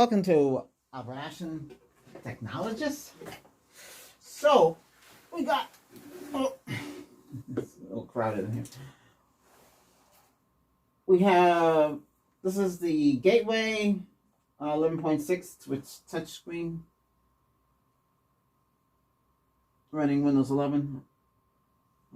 welcome to Ration Technologists. So, we got, it's a little crowded in here. We have, this is the Gateway 11.6 with touchscreen, running Windows 11.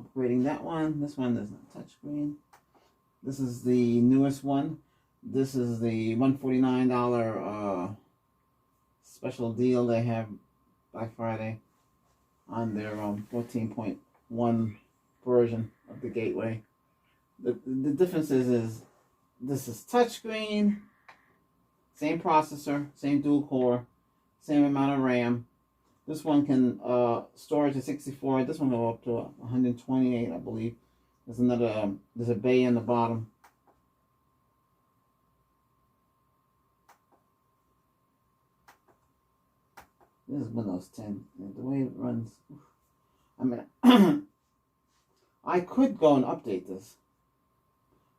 Upgrading that one. This one is not touchscreen. This is the newest one. This is the $149 special deal they have Black Friday on their 14.1 version of the Gateway. The difference is this is touchscreen, same processor, same dual core, same amount of RAM. This one can storage at 64. This one will go up to 128, I believe. There's another. There's a bay in the bottom. This is Windows 10. The way it runs. I mean, I could go and update this.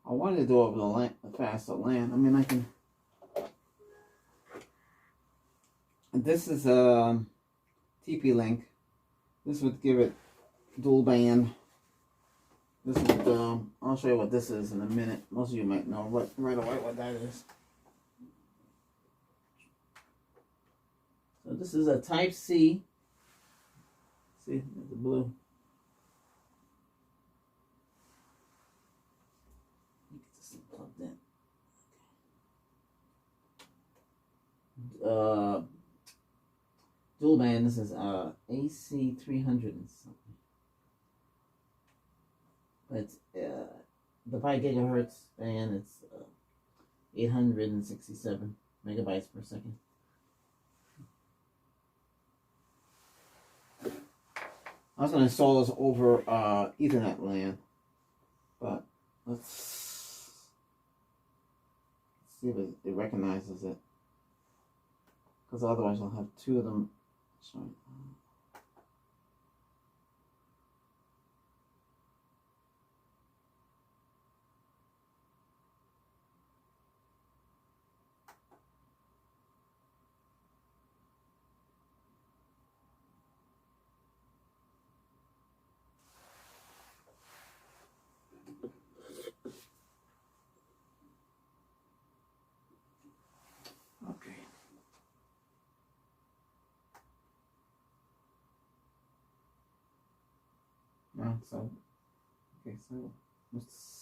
I wanted to do it over the faster LAN. I mean, I can. This is a TP-Link. This would give it dual band. This would, I'll show you what this is in a minute. Most of you might know right away what that is. So this is a Type-C. See, there's the blue. Get this thing plugged in. Dual band. This is AC 300 and something. But the 5 gigahertz band, it's 867 megabytes per second. I was going to install this over Ethernet LAN, but let's see if it recognizes it, because otherwise I'll have two of them. Sorry. Okay. No, so okay, so let's.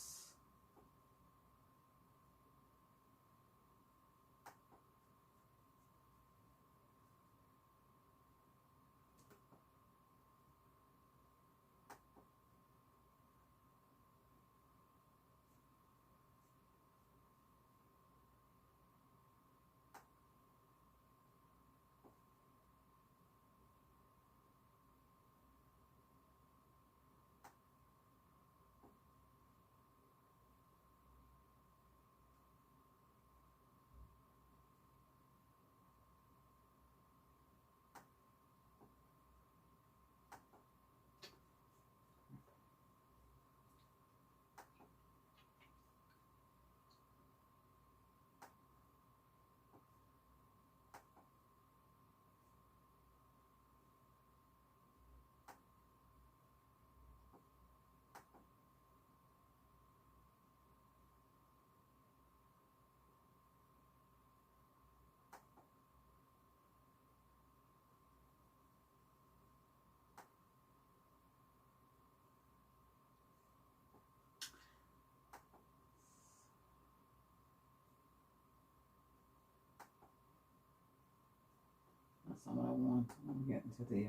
That's not what I want. I'm getting to the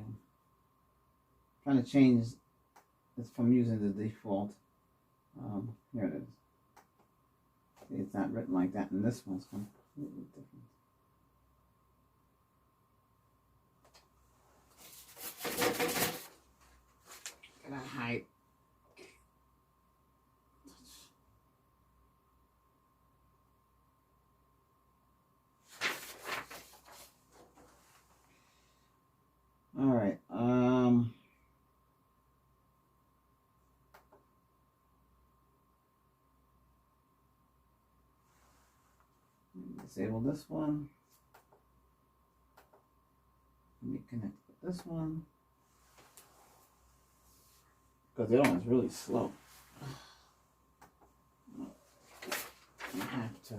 trying to change this from using the default. Here it is. See, it's not written like that, and this one's completely different. Gotta hide. All right. Disable this one. connect with this one. Because the other one's really slow. You have to.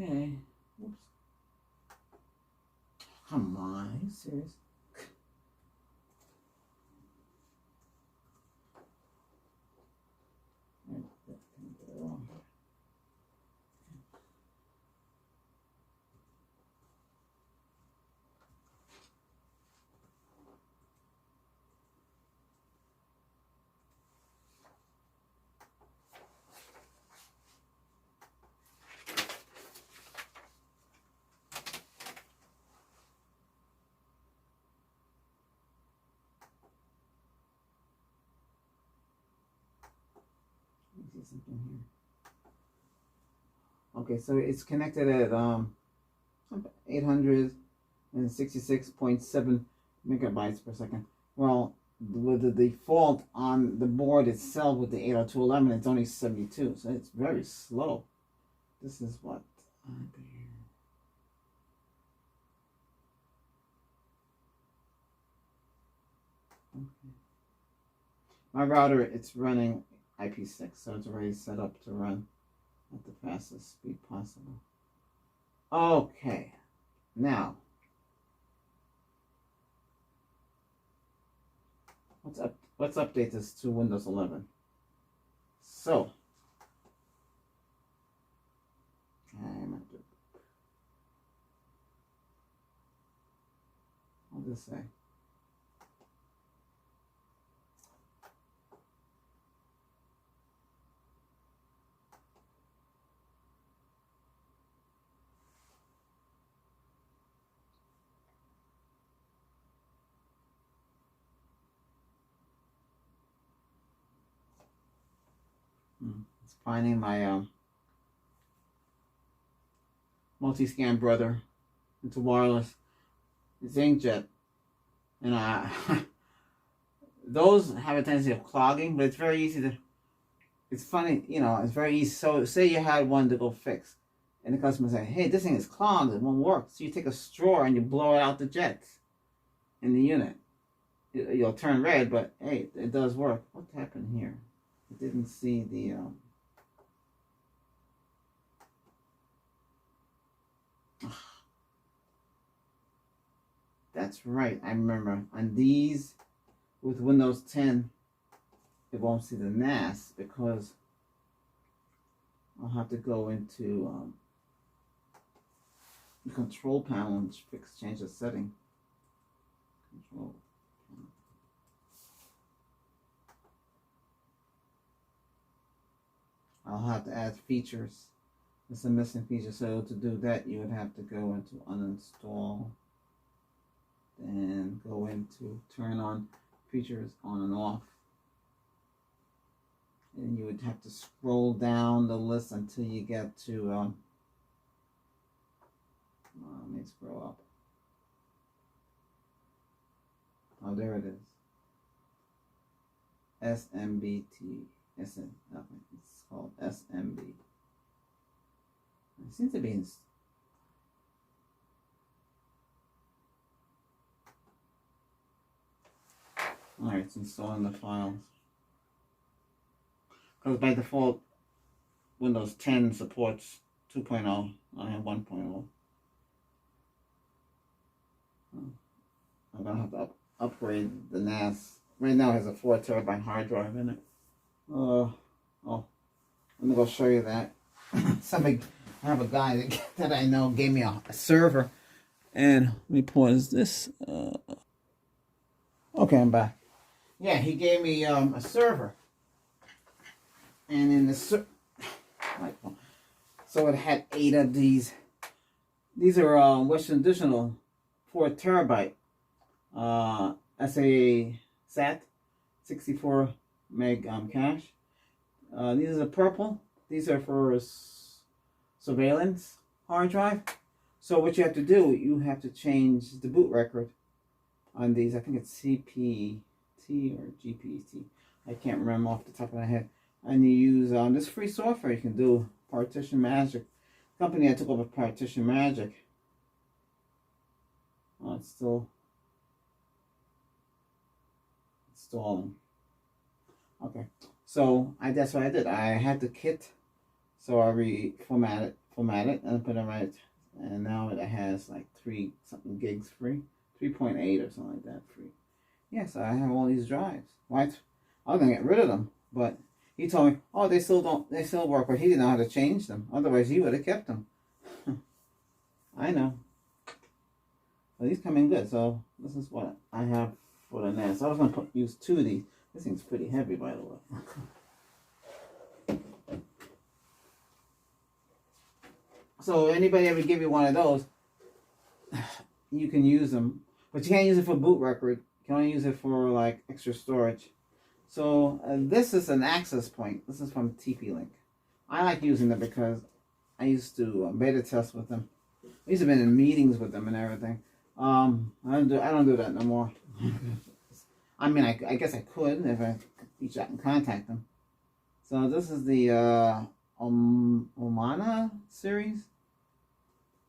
Okay. Oops. Come on, are you serious? See something here. Okay, so it's connected at 866.7 megabytes per second. Well, with the default on the board itself with the 802.11, it's only 72, so it's very slow. This is what. Okay. My router, it's running IP6, so it's already set up to run at the fastest speed possible. Okay, now let's update this to Windows 11. So I'll just say it's finding my multi-scan brother into wireless. It's inkjet, and those have a tendency of clogging, but it's very easy to. It's funny, you know. It's very easy. So, say you had one to go fix, and the customer said, "Hey, this thing is clogged. It won't work." So you take a straw and you blow it out the jets in the unit. You'll turn red, but hey, it does work. What happened here? I didn't see the. That's right. I remember on these with Windows 10, it won't see the NAS because I'll have to go into the control panel and change the setting. Control. I'll have to add features. It's a missing feature, so to do that, you would have to go into uninstall, then go into turn on features on and off. And you would have to scroll down the list until you get to, let me scroll up. Oh, there it is. SMBT. It's called SMB. It seems to be in. Alright, it's installing the files. Because by default, Windows 10 supports 2.0. I have 1.0. I'm going to have to upgrade the NAS. Right now it has a 4 terabyte hard drive in it. Oh, let me go show you that. I have a guy that I know gave me a server. And let me pause this. Okay, I'm back. Yeah, he gave me a server. And in the so it had 8 of these. These are Western Digital 4 terabyte SA SAT 64 meg cache. These are purple. These are for surveillance hard drive. So what you have to do, you have to change the boot record on these. I think it's CPT or GPT. I can't remember off the top of my head. And you use this free software you can do, Partition Magic. Company I took over, Partition Magic. Oh, it's still installing. Okay, so that's what I did. I had the kit, so I reformatted and put it right. And now it has like 3 something gigs free, 3.8 or something like that free. Yeah, so I have all these drives. Why? I was gonna get rid of them, but he told me, oh, they still work, but he didn't know how to change them. Otherwise, he would have kept them. I know. Well, these come in good, so this is what I have for the NAS. I was gonna use 2 of these. This thing's pretty heavy, by the way. So anybody ever give you one of those, you can use them, but you can't use it for boot record. You can only use it for like extra storage. So this is an access point. This is from TP-Link. I like using them because I used to beta test with them. I used to be in meetings with them and everything. I don't do that no more. I mean, I guess I could if I reach out and contact them. So this is the Omana series.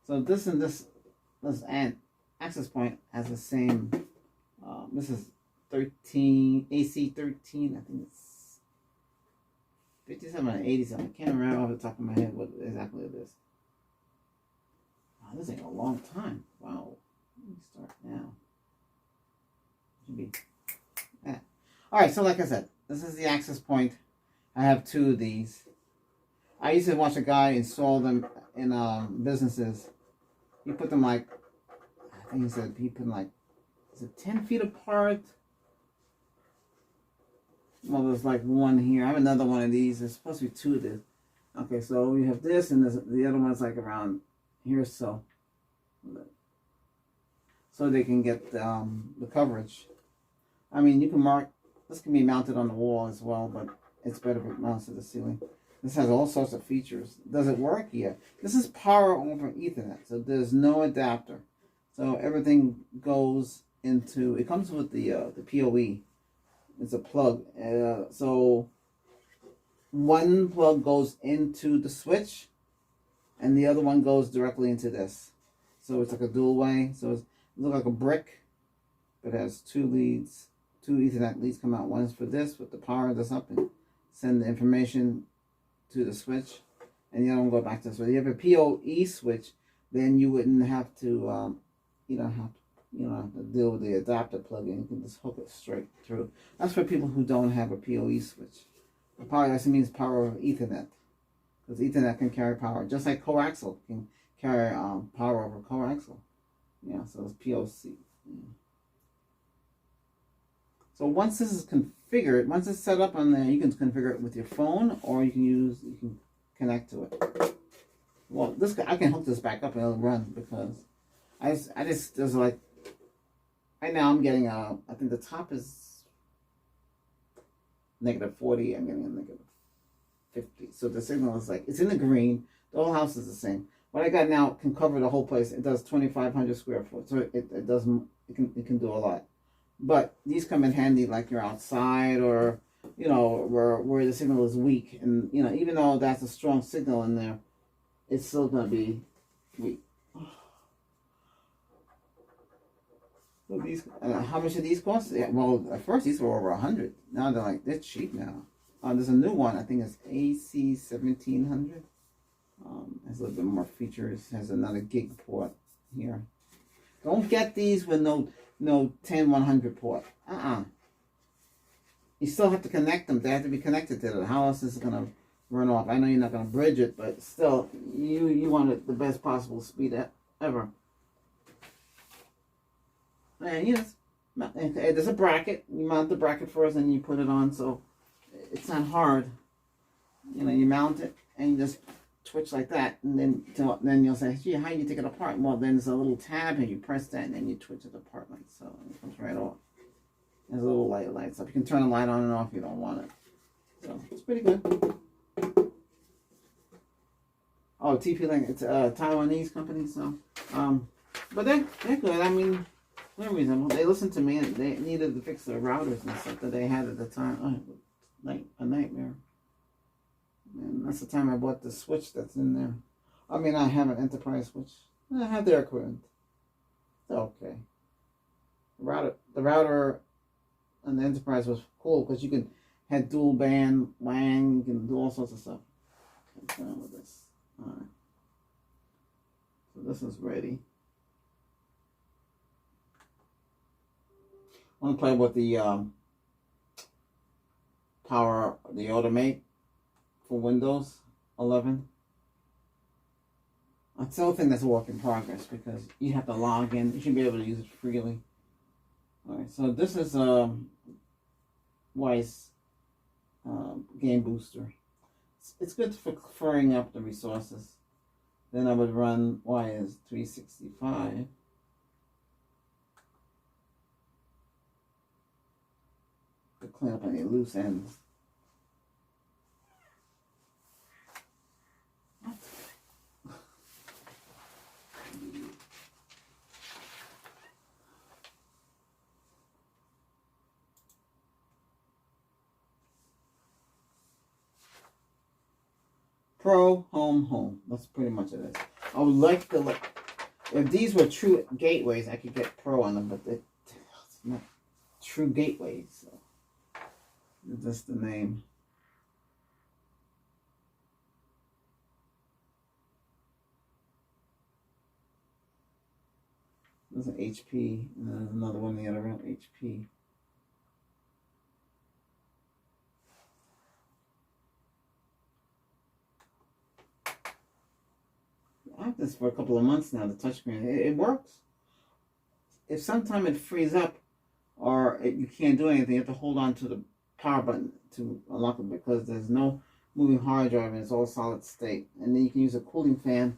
So this and this access point has the same. This is 13 AC 13. I think it's 57 or 87. I can't remember off the top of my head what exactly it is. Wow, this ain't a long time. Wow. Let me start now. Should be. Yeah. All right. So like I said, this is the access point. I have 2 of these. I used to watch a guy install them in businesses. He put them like, I think he said he put them like, is it 10 feet apart? Well, there's like one here. I have another one of these. There's supposed to be 2 of this. Okay, so we have this, and the other one's like around here, so they can get the coverage. I mean, you can mark. This can be mounted on the wall as well, but it's better if it mounts to the ceiling. This has all sorts of features. Does it work? Yeah. This is power over Ethernet, so there's no adapter. So everything goes into. It comes with the PoE. It's a plug. So one plug goes into the switch, and the other one goes directly into this. So it's like a dual way. So it looks like a brick, but it has 2 leads. 2 Ethernet leads come out. One is for this with the power that's up and send the information to the switch, and the other one go back to the switch. If you have a PoE switch, then you wouldn't have to you don't have to deal with the adapter plug-in. You can just hook it straight through. That's for people who don't have a PoE switch. The power actually means power of Ethernet, because Ethernet can carry power, just like coaxial can carry power over coaxial. Yeah, so it's PoC. Yeah. So once this is configured, once it's set up on there, you can configure it with your phone, or you can connect to it. Well, I can hook this back up and it'll run, because there's like, right now I'm getting I think the top is -40, I'm getting a -50. So the signal is like, it's in the green, the whole house is the same. What I got now can cover the whole place. It does 2,500 square foot, so it can do a lot. But these come in handy like you're outside, or where the signal is weak, and even though that's a strong signal in there, it's still gonna be weak. So these, how much do these cost? Yeah, well, at first these were over 100. Now they're cheap now. There's a new one. I think it's AC 1700. Has a little bit more features. Has another gig port here. Don't get these with no 10100 port. You still have to connect them. They have to be connected to it. How else is it gonna run off? I know you're not gonna bridge it, but still, you want it the best possible speed ever. And yes, there's a bracket. You mount the bracket first, and you put it on. So it's not hard. You mount it and you just twitch like that, and then you'll say, gee, how do you take it apart? Well, then there's a little tab, and you press that, and then you twitch it apart like so. It comes right off. There's a little light that lights up. You can turn the light on and off if you don't want it. So it's pretty good. Oh, TP Link. It's a Taiwanese company, so but they're good. I mean, they're reasonable. They listened to me and they needed to fix their routers and stuff that they had at the time. Oh, like a nightmare. And that's the time I bought the switch that's in there. I mean, I have an enterprise switch. I have their equipment. It's okay. The router and the enterprise was cool because you could had dual band WAN. You can do all sorts of stuff. What's wrong with this? All right. So this is ready. I want to play with the the Automate for Windows 11. That's the whole thing that's a work in progress because you have to log in. You should be able to use it freely. All right, so this is Weiss Game Booster. It's good for freeing up the resources. Then I would run Wise 365. To clean up any loose ends. What? Pro, home. That's pretty much it. I would like to if these were true gateways, I could get Pro on them, but it's not true gateways. So it's just the name. There's an HP, and then another one the other one, HP. I have this for a couple of months now, the touchscreen. It works. If sometime it frees up or you can't do anything, you have to hold on to the power button to unlock it because there's no moving hard drive and it's all solid state. And then you can use a cooling fan.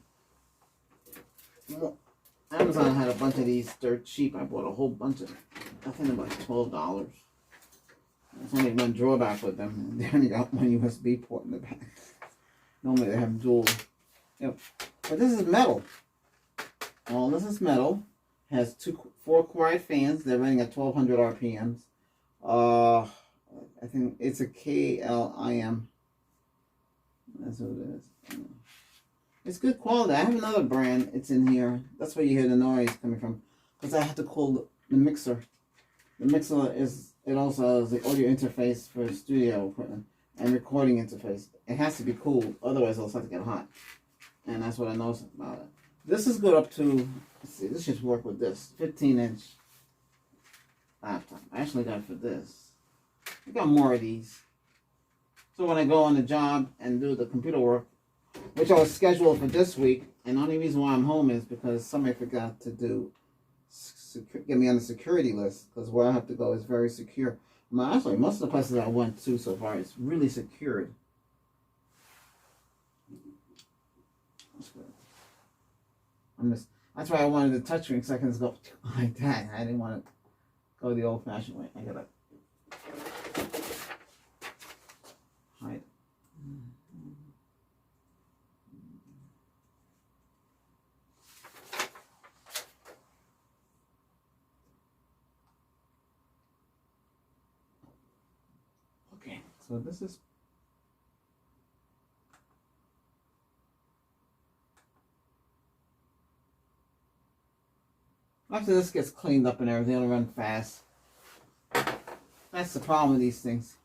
Amazon had a bunch of these dirt cheap. I bought a whole bunch of them. I think they're like $12. There's only one drawback with them. They only got one USB port in the back. Normally they have dual. Yep. But this is metal. All this is metal. Has 4 quiet fans. They're running at 1200 RPMs. I think it's a KLIM. That's what it is. It's good quality. I have another brand. It's in here. That's where you hear the noise coming from. Because I have to cool the mixer. The mixer it also has the audio interface for studio equipment and recording interface. It has to be cool, otherwise it'll start to get hot. And that's what I noticed about it. This is good up to, let's see, this should work with this 15-inch laptop. I actually got it for this. I got more of these. So when I go on the job and do the computer work, which I was scheduled for this week, and the only reason why I'm home is because somebody forgot to get me on the security list, because where I have to go is very secure. Actually, most of the places I went to so far, it's really secured. That's why I wanted the touchscreen, so I can just go like that. I didn't want to go the old-fashioned way. I gotta hide. Okay, so this is. After this gets cleaned up and everything, it'll run fast. That's the problem with these things.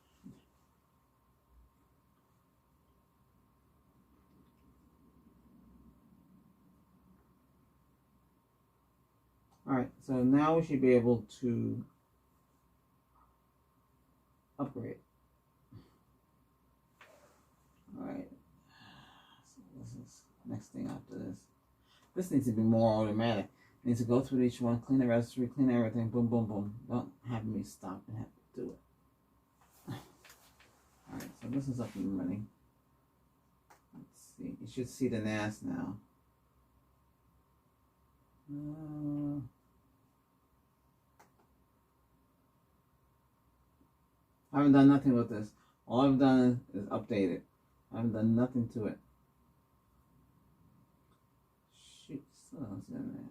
Alright, so now we should be able to upgrade. Alright, so this is next thing after this. This needs to be more automatic. It needs to go through each one, clean the registry, clean everything, boom, boom, boom. Don't have me stop and have to do it. Alright, so this is up and running. Let's see, you should see the NAS now. I haven't done nothing with this. All I've done is update it. I haven't done nothing to it. So it's in there.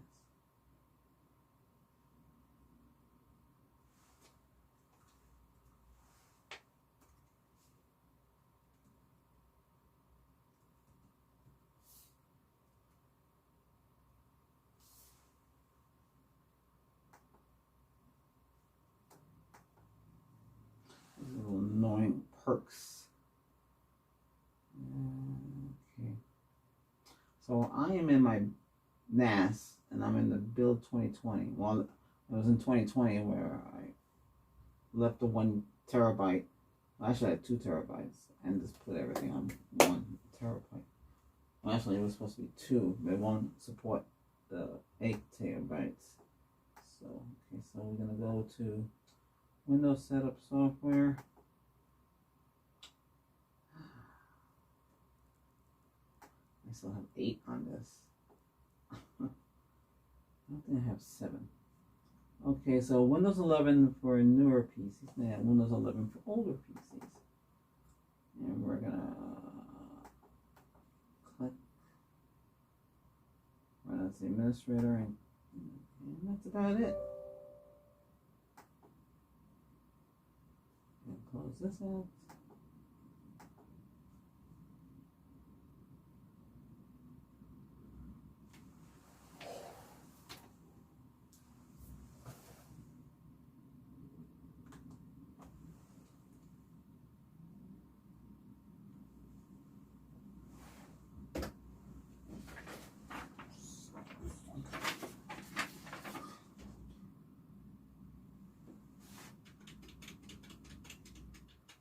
Little annoying perks. Okay. So I am in my NAS and I'm in the build 2020. Well, it was in 2020 where I left the 1 terabyte. Well, actually, I had 2 terabytes and just put everything on 1 terabyte. Well, actually, it was supposed to be 2, but it won't support the 8 terabytes. So, okay, so we're gonna go to Windows Setup Software. I still have 8 on this. I don't think I have 7. Okay, so Windows 11 for newer PCs. Yeah, Windows 11 for older PCs. And we're gonna click run as the administrator, and that's about it. And close this out.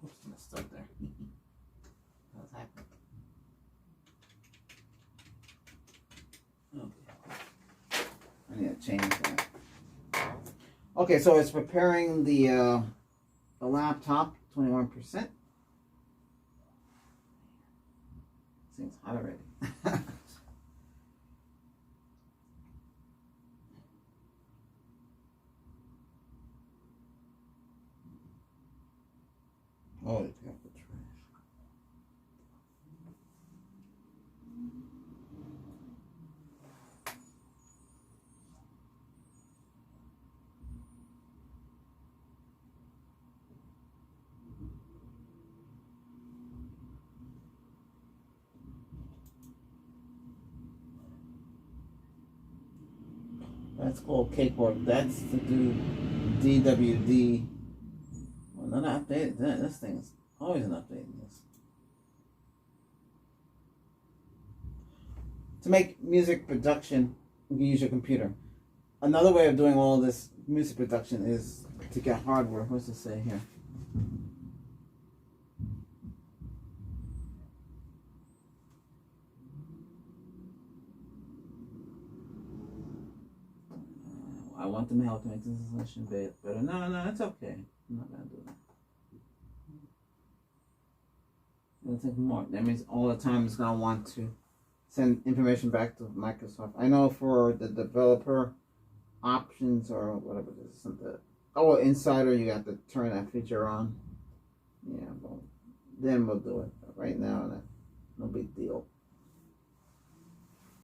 Oops, messed up there. What's happening? Okay. I need to change that. Okay, so it's preparing the laptop, 21%. Seems hot already. Oh, it's got the trash. That's called Cakewalk. That's to do DWD. Well, not updated. This thing's always an updating this. To make music production, you can use your computer. Another way of doing all this music production is to get hardware. What's it say here? I want them to help to make this installation better. No, it's okay. I'm not gonna do that. It'll take more. That means all the time it's gonna want to send information back to Microsoft. I know for the developer options or whatever it is, something. Oh, Insider, you have to turn that feature on. Yeah, well, then we'll do it. But right now, no big deal.